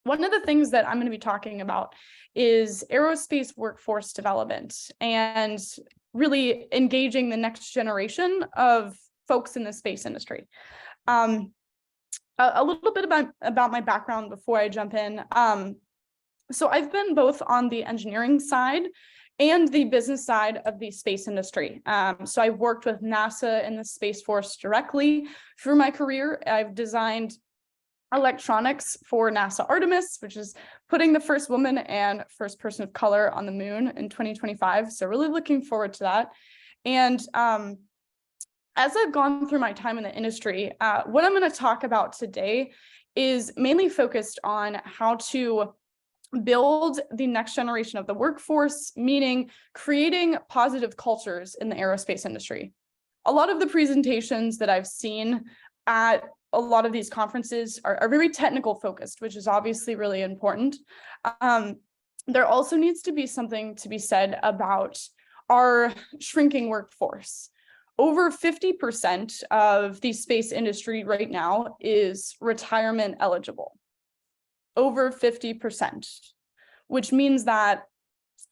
one of the things that I'm going to be talking about is aerospace workforce development and really engaging the next generation of folks in the space industry. A little bit about my background before I jump in. So I've been both on the engineering side and the business side of the space industry. So I've worked with NASA and the Space Force directly through my career. I've designed electronics for NASA Artemis, which is putting the first woman and first person of color on the moon in 2025. So really looking forward to that. And as I've gone through my time in the industry, what I'm going to talk about today is mainly focused on how to build the next generation of the workforce, meaning creating positive cultures in the aerospace industry. A lot of the presentations that I've seen at a lot of these conferences are very technical focused, which is obviously really important. There also needs to be something to be said about our shrinking workforce. Over 50% of the space industry right now is retirement eligible. Over 50%, which means that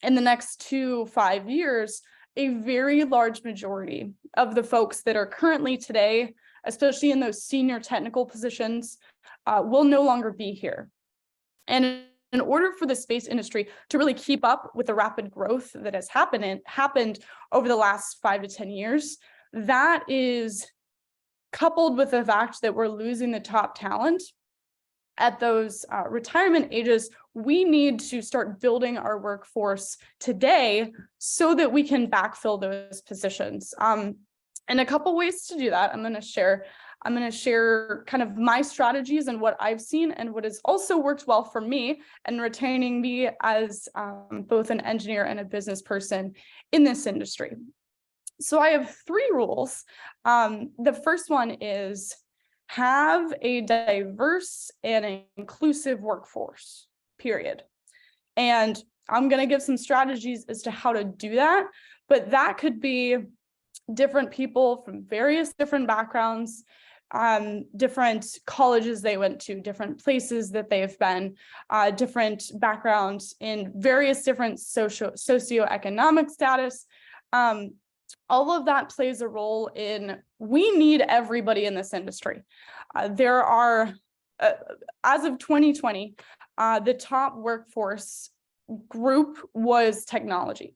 in the next 2 to 5 years, a very large majority of the folks that are currently today, especially in those senior technical positions, will no longer be here. And in order for the space industry to really keep up with the rapid growth that has happened over the last 5 to 10 years, that is coupled with the fact that we're losing the top talent at those retirement ages, we need to start building our workforce today so that we can backfill those positions. And a couple ways to do that, I'm going to share kind of my strategies and what I've seen and what has also worked well for me and retaining me as both an engineer and a business person in this industry. So I have 3 rules. The first one is have a diverse and inclusive workforce, period. And I'm going to give some strategies as to how to do that, but that could be different people from various different backgrounds, different colleges they went to, different places that they've been, different backgrounds in various different socioeconomic status. All of that plays a role in, we need everybody in this industry. There are, as of 2020, the top workforce group was technology.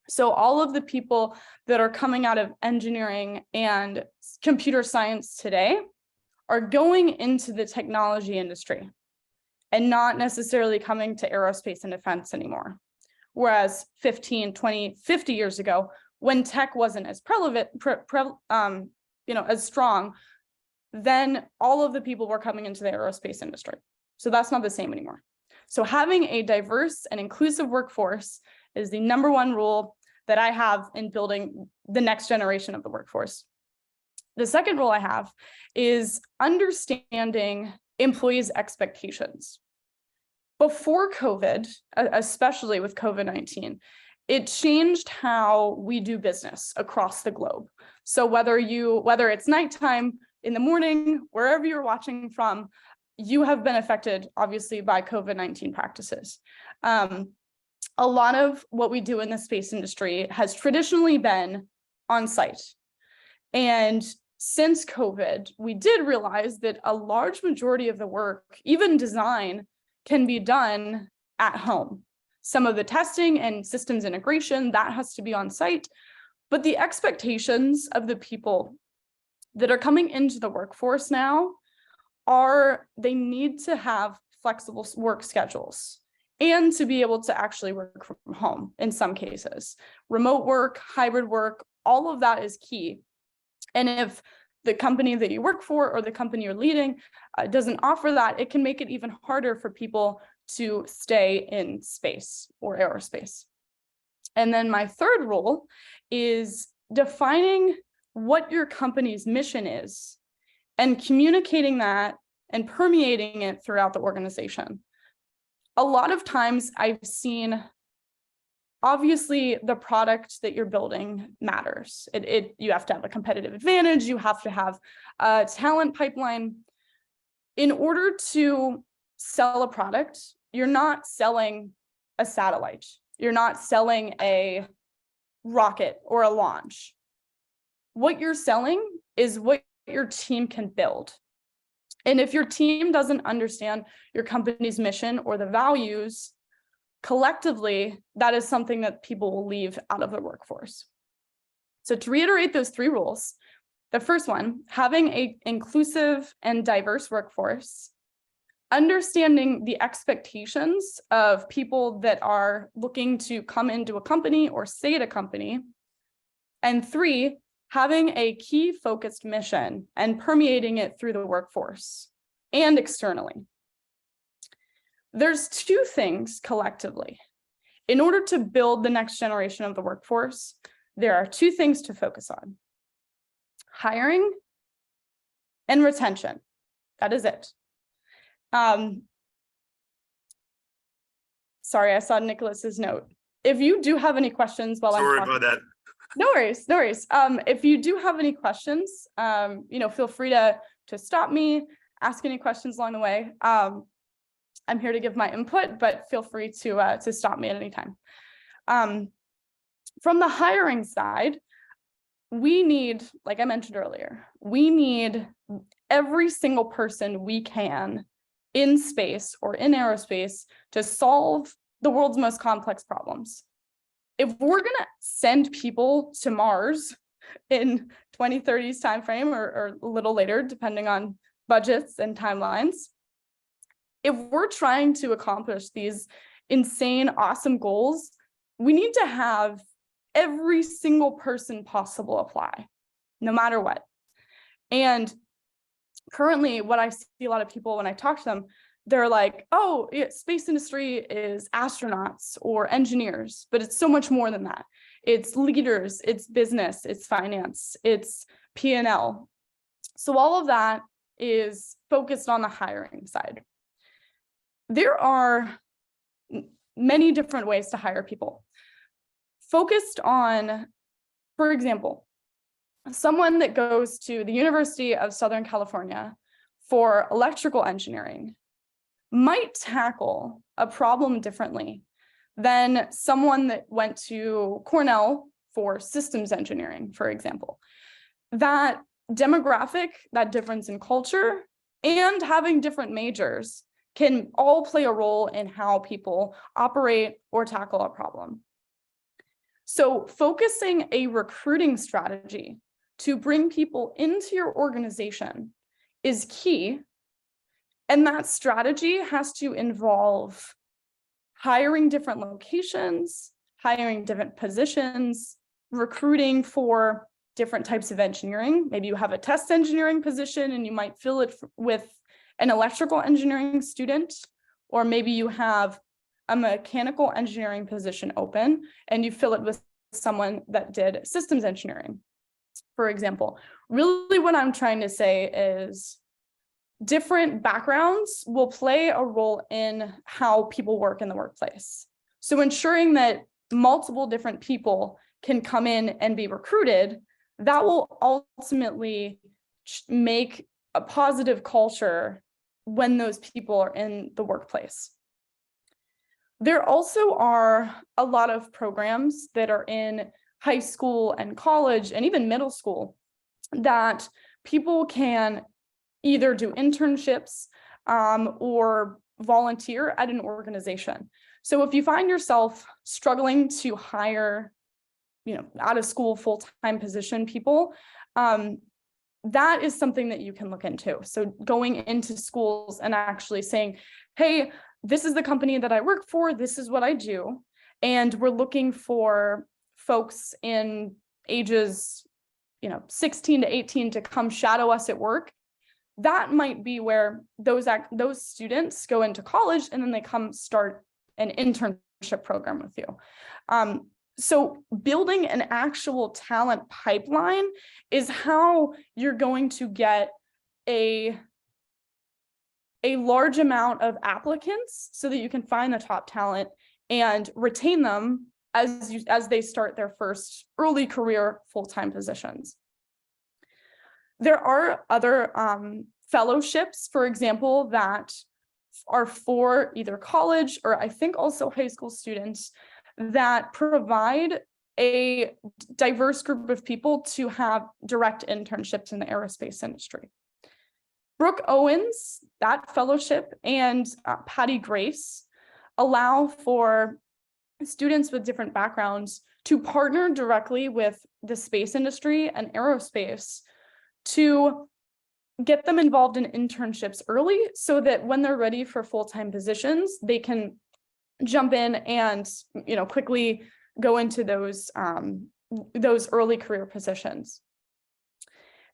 So all of the people that are coming out of engineering and computer science today are going into the technology industry and not necessarily coming to aerospace and defense anymore. Whereas 15, 20, 50 years ago, when tech wasn't as as strong, then all of the people were coming into the aerospace industry. So that's not the same anymore. So having a diverse and inclusive workforce is the number 1 rule that I have in building the next generation of the workforce. The second rule I have is understanding employees' expectations. Before COVID, especially with COVID-19, it changed how we do business across the globe. So whether it's nighttime, in the morning, wherever you're watching from, you have been affected, obviously, by COVID-19 practices. A lot of what we do in the space industry has traditionally been on site. And since COVID, we did realize that a large majority of the work, even design, can be done at home. Some of the testing and systems integration, that has to be on site. But the expectations of the people that are coming into the workforce now are they need to have flexible work schedules and to be able to actually work from home in some cases. Remote work, hybrid work, all of that is key. And if the company that you work for or the company you're leading doesn't offer that, it can make it even harder for people to stay in space or aerospace. And then my third rule is defining what your company's mission is and communicating that and permeating it throughout the organization. A lot of times I've seen, obviously, the product that you're building matters. You have to have a competitive advantage. You have to have a talent pipeline. In order to sell a product, you're not selling a satellite. You're not selling a rocket or a launch. What you're selling is what your team can build. And if your team doesn't understand your company's mission or the values, collectively, that is something that people will leave out of the workforce. So to reiterate those 3 rules, the first one, having an inclusive and diverse workforce, understanding the expectations of people that are looking to come into a company or stay at a company, and 3, having a key focused mission and permeating it through the workforce and externally. There's 2 things collectively. In order to build the next generation of the workforce, there are 2 things to focus on: hiring and retention. That is it. Sorry, I saw Nicholas's note. If you do have any questions while I'm talking. Sorry about that. No worries, no worries. If you do have any questions, feel free to stop me, ask any questions along the way. I'm here to give my input, but feel free to stop me at any time. From the hiring side, we need, like I mentioned earlier, we need every single person we can in space or in aerospace to solve the world's most complex problems. If we're gonna send people to Mars in 2030's timeframe or a little later, depending on budgets and timelines, if we're trying to accomplish these insane, awesome goals, we need to have every single person possible apply, no matter what. And currently, what I see a lot of people when I talk to them, they're like, oh, space industry is astronauts or engineers, but it's so much more than that. It's leaders, it's business, it's finance, it's P&L. So all of that is focused on the hiring side. There are many different ways to hire people. Focused on, for example, someone that goes to the University of Southern California for electrical engineering might tackle a problem differently than someone that went to Cornell for systems engineering, for example. That demographic, that difference in culture, and having different majors can all play a role in how people operate or tackle a problem. So focusing a recruiting strategy to bring people into your organization is key. And that strategy has to involve hiring different locations, hiring different positions, recruiting for different types of engineering. Maybe you have a test engineering position and you might fill it with an electrical engineering student, or maybe you have a mechanical engineering position open and you fill it with someone that did systems engineering, for example. Really what I'm trying to say is different backgrounds will play a role in how people work in the workplace. So ensuring that multiple different people can come in and be recruited, that will ultimately make a positive culture when those people are in the workplace. There also are a lot of programs that are in high school and college and even middle school that people can either do internships or volunteer at an organization. So if you find yourself struggling to hire, out of school full-time position people, that is something that you can look into. So going into schools and actually saying, hey, this is the company that I work for, this is what I do, and we're looking for folks in ages 16 to 18 to come shadow us at work. That might be where those students go into college and then they come start an internship program with you. So building an actual talent pipeline is how you're going to get a large amount of applicants so that you can find the top talent and retain them as they start their first early career full-time positions. There are other fellowships, for example, that are for either college or I think also high school students that provide a diverse group of people to have direct internships in the aerospace industry. Brooke Owens, that fellowship, and Patty Grace allow for students with different backgrounds to partner directly with the space industry and aerospace to get them involved in internships early so that when they're ready for full-time positions, they can jump in and, quickly go into those early career positions.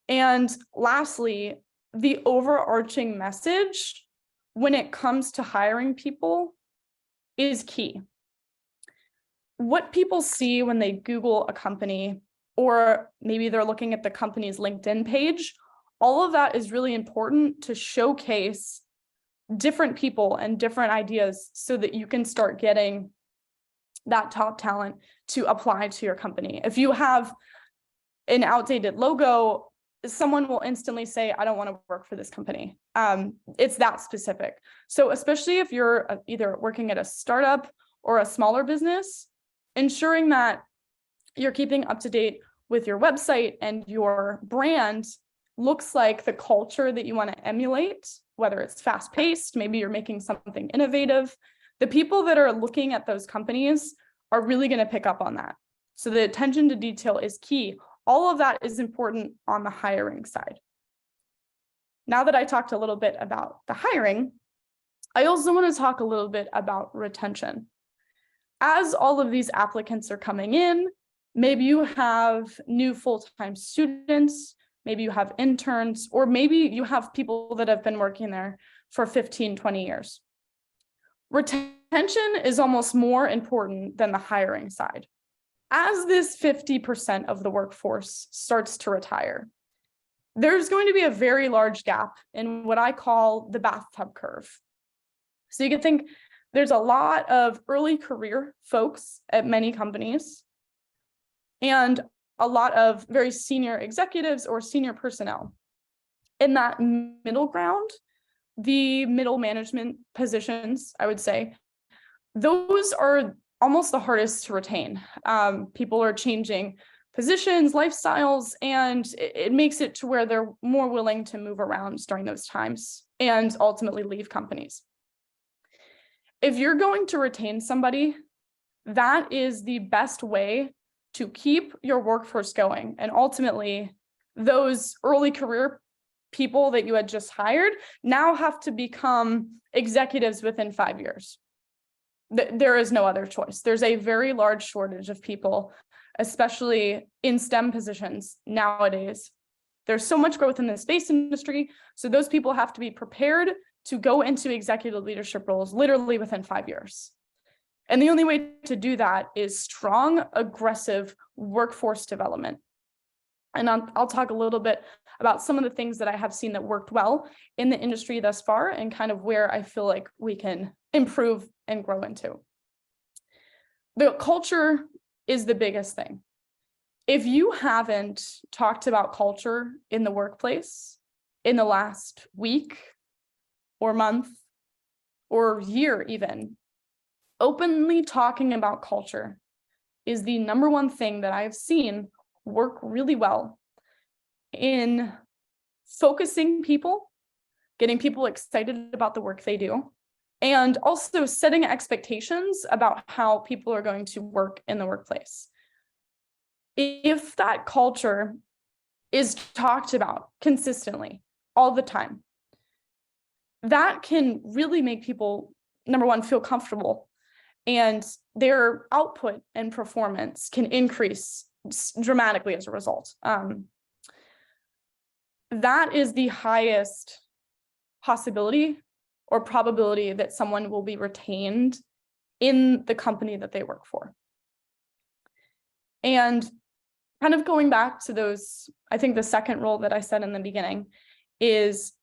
And lastly, the overarching message when it comes to hiring people is key. What people see when they Google a company, or maybe they're looking at the company's LinkedIn page, all of that is really important to showcase different people and different ideas so that you can start getting that top talent to apply to your company. If you have an outdated logo, someone will instantly say, I don't want to work for this company. It's that specific. So especially if you're either working at a startup or a smaller business, ensuring that you're keeping up to date with your website and your brand looks like the culture that you want to emulate, whether it's fast-paced, maybe you're making something innovative. The people that are looking at those companies are really going to pick up on that. So the attention to detail is key. All of that is important on the hiring side. Now that I talked a little bit about the hiring, I also want to talk a little bit about retention. As all of these applicants are coming in, maybe you have new full-time students, maybe you have interns, or maybe you have people that have been working there for 15, 20 years. Retention is almost more important than the hiring side. As this 50% of the workforce starts to retire, there's going to be a very large gap in what I call the bathtub curve. So you can think there's a lot of early career folks at many companies and a lot of very senior executives or senior personnel. In that middle ground, the middle management positions, I would say, those are almost the hardest to retain. People are changing positions, lifestyles, and it makes it to where they're more willing to move around during those times and ultimately leave companies. If you're going to retain somebody, that is the best way to keep your workforce going. And ultimately, those early career people that you had just hired now have to become executives within 5 years. There is no other choice. There's a very large shortage of people, especially in STEM positions nowadays. There's so much growth in the space industry, so those people have to be prepared to go into executive leadership roles literally within 5 years. And the only way to do that is strong, aggressive workforce development. And I'll talk a little bit about some of the things that I have seen that worked well in the industry thus far and kind of where I feel like we can improve and grow into. The culture is the biggest thing. If you haven't talked about culture in the workplace in the last week or month or year even, openly talking about culture is the number one thing that I've seen work really well in focusing people, getting people excited about the work they do, and also setting expectations about how people are going to work in the workplace. If that culture is talked about consistently all the time, that can really make people, number one, feel comfortable, and their output and performance can increase dramatically as a result. That is the highest possibility or probability that someone will be retained in the company that they work for. And kind of going back to those, I think the second rule that I said in the beginning is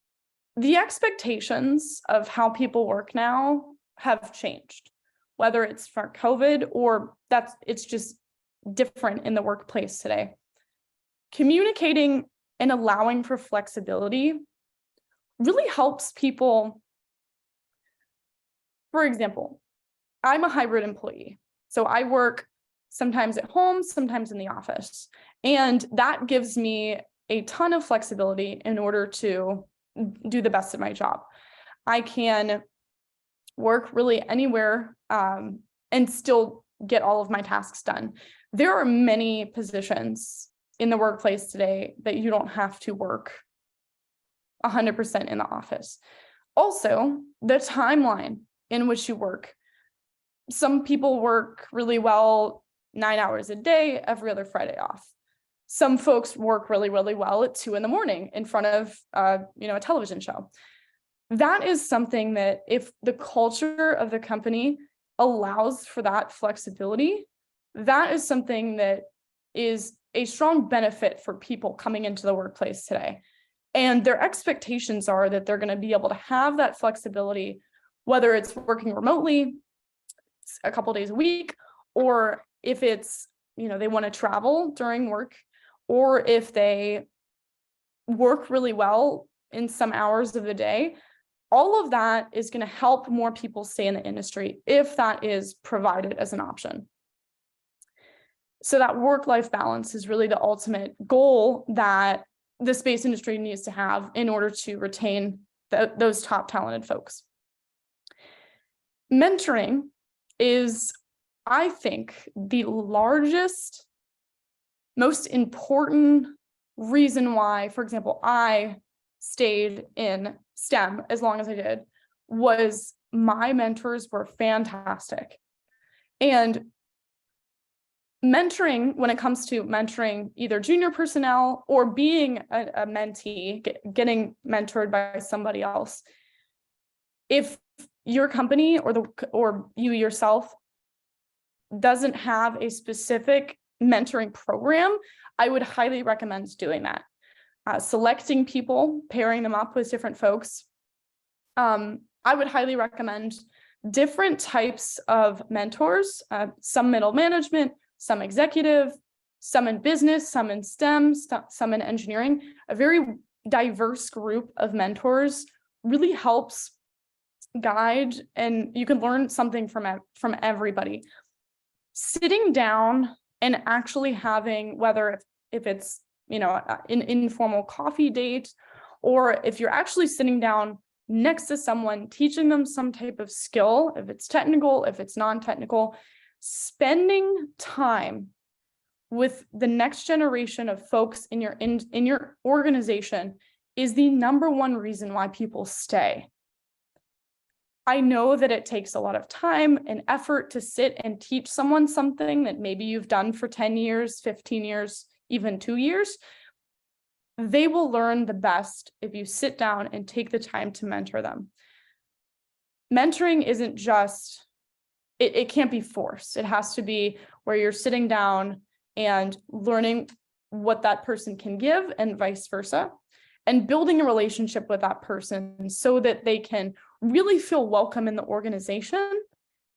the expectations of how people work now have changed, whether it's for COVID or it's just different in the workplace today. Communicating and allowing for flexibility really helps people For example, I'm a hybrid employee. So I work sometimes at home, sometimes in the office. And that gives me a ton of flexibility in order to do the best at my job. I can work really anywhere and still get all of my tasks done. There are many positions in the workplace today that you don't have to work 100% in the office. Also, the timeline in which you work. Some people work really well 9 hours a day, every other Friday off. Some folks work really, really well at 2 a.m. in front of a television show. That is something that if the culture of the company allows for that flexibility, that is something that is a strong benefit for people coming into the workplace today. And their expectations are that they're going to be able to have that flexibility, whether it's working remotely a couple days a week, or if it's, they want to travel during work, or if they work really well in some hours of the day. All of that is going to help more people stay in the industry if that is provided as an option. So that work-life balance is really the ultimate goal that the space industry needs to have in order to retain those top talented folks. Mentoring is, I think, the largest, most important reason why, for example, I stayed in STEM as long as I did, was my mentors were fantastic. And mentoring, when it comes to mentoring either junior personnel or being a mentee, getting mentored by somebody else, if your company or you yourself doesn't have a specific mentoring program, I would highly recommend doing that. Selecting people, pairing them up with different folks. I would highly recommend different types of mentors, some middle management, some executive, some in business, some in STEM, some in engineering. A very diverse group of mentors really helps guide, and you can learn something from everybody. Sitting down and actually having, whether if it's an informal coffee date, or if you're actually sitting down next to someone, teaching them some type of skill, if it's technical, if it's non-technical, spending time with the next generation of folks in your organization is the number one reason why people stay. I know that it takes a lot of time and effort to sit and teach someone something that maybe you've done for 10 years, 15 years, even 2 years. They will learn the best if you sit down and take the time to mentor them. Mentoring isn't just, it can't be forced. It has to be where you're sitting down and learning what that person can give and vice versa, and building a relationship with that person so that they can really feel welcome in the organization,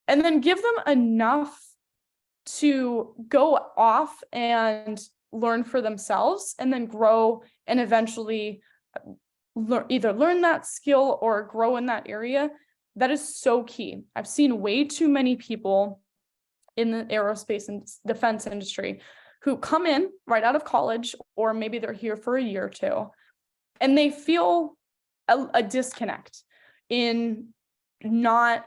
and then give them enough to go off and learn for themselves, and then grow and eventually either learn that skill or grow in that area. That is so key. I've seen way too many people in the aerospace and defense industry who come in right out of college, or maybe they're here for a year or two, and they feel a disconnect in not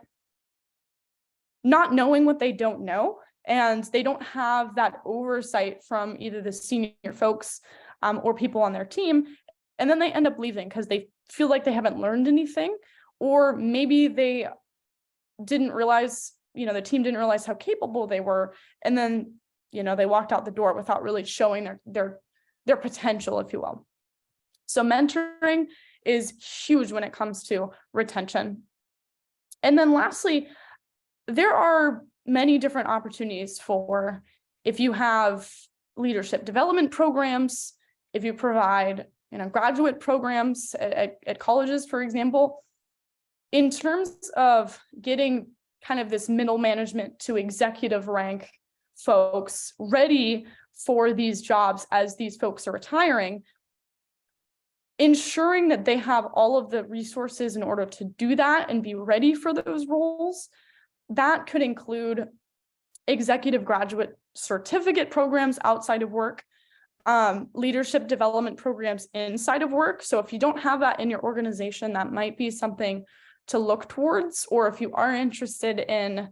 knowing what they don't know, and they don't have that oversight from either the senior folks or people on their team, and then they end up leaving because they feel like they haven't learned anything, or maybe they didn't realize, the team didn't realize how capable they were, and then they walked out the door without really showing their potential, if you will. So mentoring is huge when it comes to retention. And then lastly, there are many different opportunities for, if you have leadership development programs, if you provide graduate programs at colleges, for example, in terms of getting kind of this middle management to executive rank folks ready for these jobs as these folks are retiring, ensuring that they have all of the resources in order to do that and be ready for those roles. That could include executive graduate certificate programs outside of work, leadership development programs inside of work. So if you don't have that in your organization, that might be something to look towards. Or if you are interested in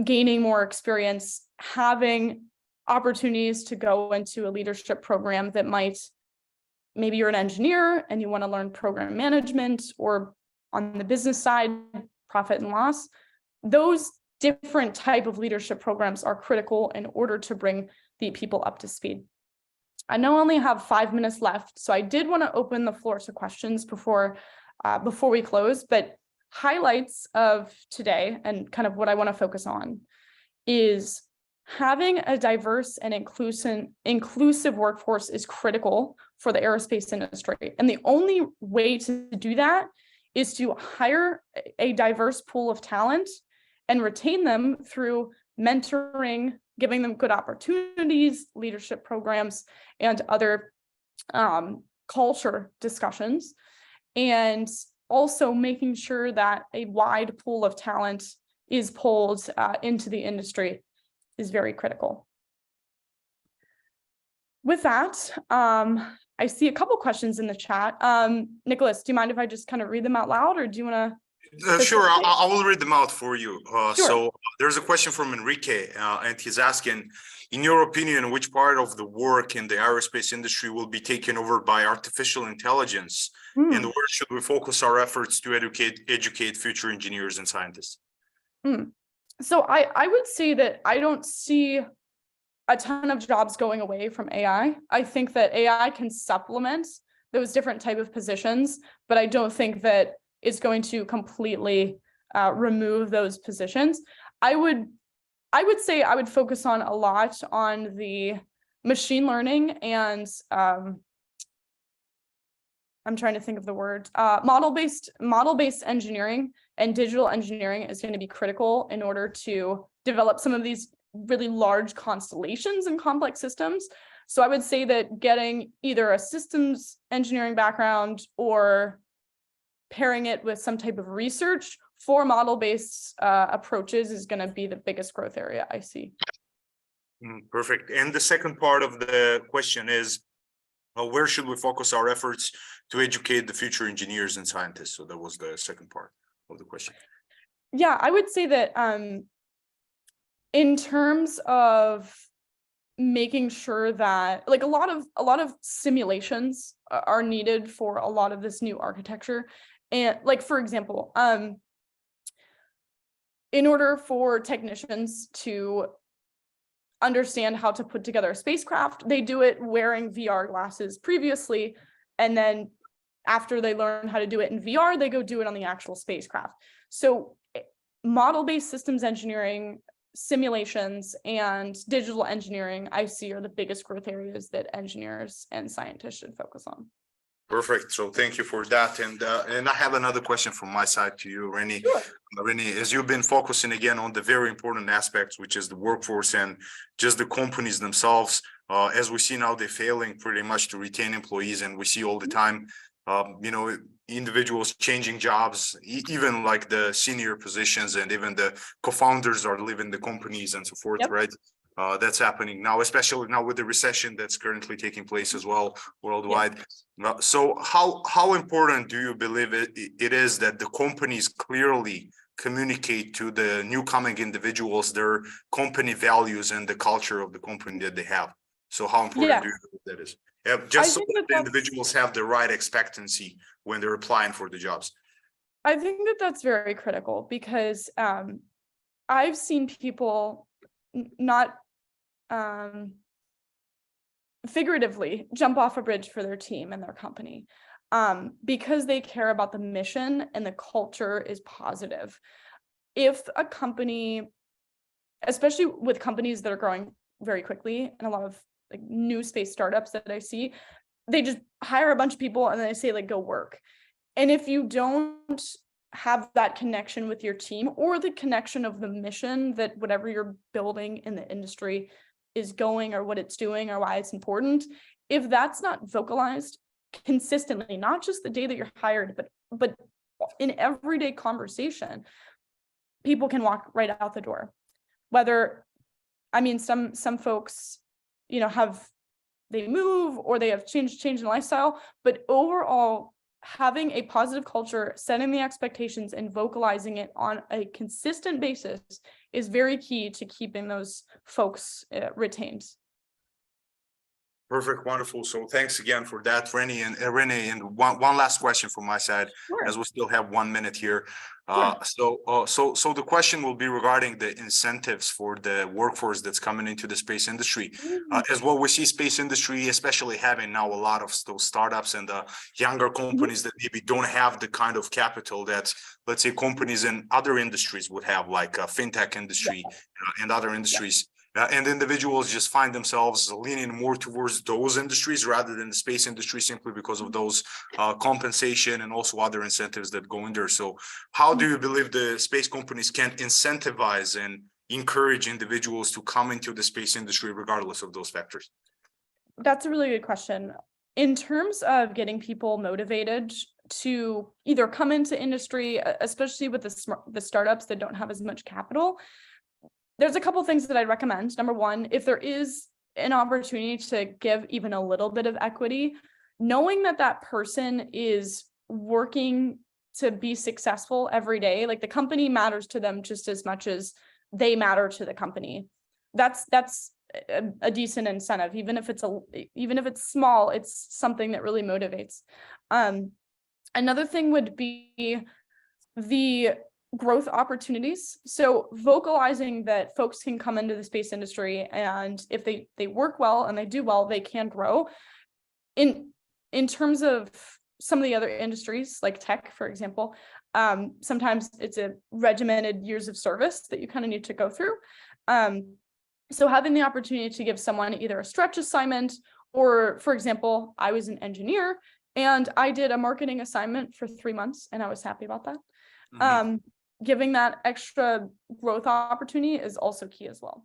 gaining more experience, having opportunities to go into a leadership program that might, maybe you're an engineer and you want to learn program management, or on the business side, profit and loss. Those different type of leadership programs are critical in order to bring the people up to speed. I know I only have 5 minutes left, so I did want to open the floor to questions before we close, but highlights of today and kind of what I want to focus on is having a diverse and inclusive workforce is critical for the aerospace industry. And the only way to do that is to hire a diverse pool of talent and retain them through mentoring, giving them good opportunities, leadership programs, and other culture discussions. And also making sure that a wide pool of talent is pulled into the industry is very critical. With that, I see a couple questions in the chat. Nicholas, do you mind if I just kind of read them out loud, or do you want to? Sure, I will read them out for you. Sure. So there's a question from Enrique, and he's asking, in your opinion, which part of the work in the aerospace industry will be taken over by artificial intelligence? And where should we focus our efforts to educate future engineers and scientists? So I would say that I don't see a ton of jobs going away from AI. I think that AI can supplement those different type of positions, but I don't think that it's going to completely remove those positions. I would say I would focus on a lot on the machine learning and I'm trying to think of the word, model-based engineering and digital engineering is going to be critical in order to develop some of these really large constellations and complex systems. So I would say that getting either a systems engineering background or pairing it with some type of research for model-based approaches is going to be the biggest growth area I see. Perfect. And the second part of the question is, where should we focus our efforts to educate the future engineers and scientists? So that was the second part of the question. Yeah, I would say that in terms of making sure that, like, a lot of simulations are needed for a lot of this new architecture. And like, for example, in order for technicians to understand how to put together a spacecraft, they do it wearing VR glasses previously, and then after they learn how to do it in VR, they go do it on the actual spacecraft. So model-based systems engineering, simulations, and digital engineering, I see, are the biggest growth areas that engineers and scientists should focus on. Perfect. So thank you for that. And I have another question from my side to you, Rennie. Sure. Rennie, as you've been focusing again on the very important aspects, which is the workforce and just the companies themselves, as we see now, they're failing pretty much to retain employees, and we see all the time, individuals changing jobs, even like the senior positions, and even the co-founders are leaving the companies and so forth, Yep. right? That's happening now, especially now with the recession that's currently taking place as well worldwide. Yep. So how important do you believe it is that the companies clearly communicate to the new coming individuals their company values and the culture of the company that they have? So how important do you think that is? Just so that the individuals have the right expectancy when they're applying for the jobs. I think that that's very critical, because I've seen people not figuratively jump off a bridge for their team and their company because they care about the mission and the culture is positive. If a company, especially with companies that are growing very quickly, and a lot of like new space startups that I see, they just hire a bunch of people and then they say, like, go work. And if you don't have that connection with your team, or the connection of the mission that whatever you're building in the industry is going, or what it's doing, or why it's important, if that's not vocalized consistently, not just the day that you're hired, but in everyday conversation, people can walk right out the door. Whether, I mean, some folks, you know, they move or they have change in lifestyle, but overall, having a positive culture, setting the expectations and vocalizing it on a consistent basis is very key to keeping those folks retained. Perfect, wonderful. So thanks again for that, Renee. And one last question from my side, Sure. as we still have 1 minute here. Sure. So the question will be regarding the incentives for the workforce that's coming into the space industry. As well, we see space industry, especially having now a lot of those startups and younger companies that maybe don't have the kind of capital that, let's say, companies in other industries would have, like fintech industry and other industries. And individuals just find themselves leaning more towards those industries rather than the space industry, simply because of those compensation and also other incentives that go in there. So how do you believe the space companies can incentivize and encourage individuals to come into the space industry regardless of those factors? That's a really good question. In terms of getting people motivated to either come into industry, especially with the startups that don't have as much capital, there's a couple things that I'd recommend. Number one, if there is an opportunity to give even a little bit of equity, knowing that that person is working to be successful every day, like the company matters to them just as much as they matter to the company. That's a decent incentive, even if it's small, it's something that really motivates. Another thing would be the growth opportunities. So vocalizing that folks can come into the space industry, and if they work well and they do well, they can grow. In terms of some of the other industries, like tech, for example, sometimes it's a regimented years of service that you kind of need to go through. So having the opportunity to give someone either a stretch assignment, or, for example, I was an engineer and I did a marketing assignment for 3 months and I was happy about that. Giving that extra growth opportunity is also key as well.